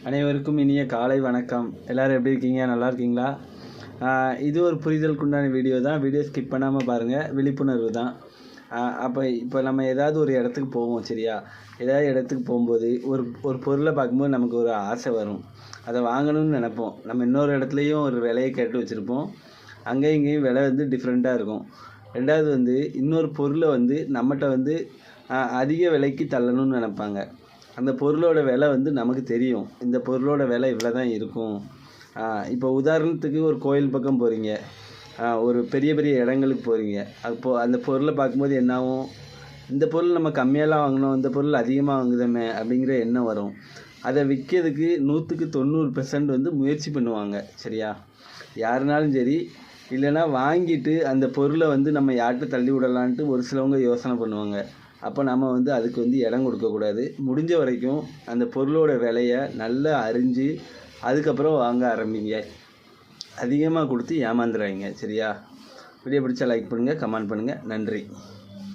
அனைவருக்கும் இனிய காலை வணக்கம். எல்லோரும் எப்படி இருக்கீங்க? நல்லா இருக்கீங்களா? இது ஒரு புரிதலுக்குண்டான வீடியோ தான். வீடியோ ஸ்கிப் பண்ணாமல் பாருங்கள். விழிப்புணர்வு தான். இப்போ நம்ம ஏதாவது ஒரு இடத்துக்கு போவோம், சரியா? ஏதாவது இடத்துக்கு போகும்போது ஒரு பொருளை பார்க்கும்போது நமக்கு ஒரு ஆசை வரும். அதை வாங்கணும்னு நினைப்போம். நம்ம இன்னொரு இடத்துலையும் ஒரு விலையை கேட்டு வச்சுருப்போம். அங்கேயும் இங்கேயும் விலை டிஃப்ரெண்ட்டாக இருக்கும். ரெண்டாவது இன்னொரு பொருளை நம்மகிட்ட அதிக விலைக்கு தள்ளணும்னு நினைப்பாங்க. அந்த பொருளோட விலை நமக்கு தெரியும். இந்த பொருளோட விலை இவ்வளோ தான் இருக்கும். இப்போ உதாரணத்துக்கு ஒரு கோயில் பக்கம் போகிறீங்க, ஒரு பெரிய பெரிய இடங்களுக்கு போகிறீங்க. அப்போது அந்த பொருளை பார்க்கும்போது என்னாகும்? இந்த பொருள் நம்ம கம்மியாலாம் வாங்கினோம், இந்த பொருள் அதிகமாக வாங்குதமே அப்படிங்கிற எண்ணம் வரும். அதை விற்கிறதுக்கு 100க்கு 90% முயற்சி பண்ணுவாங்க, சரியா? யாருனாலும் சரி. இல்லைன்னா வாங்கிட்டு அந்த பொருளை நம்ம யார்கிட்ட தள்ளி விடலான்ட்டு ஒரு சிலவங்க யோசனை பண்ணுவாங்க. அப்போ நம்ம அதுக்கு இடம் கொடுக்கக்கூடாது. முடிஞ்ச வரைக்கும் அந்த பொருளோட விலையை நல்லா அறிஞ்சு அதுக்கப்புறம் வாங்க ஆரம்பிங்க. அதிகமாக கொடுத்து ஏமாந்துடாதீங்க, சரியா? வீடியோ பிடிச்சா லைக் பண்ணுங்கள், கமெண்ட் பண்ணுங்கள். நன்றி.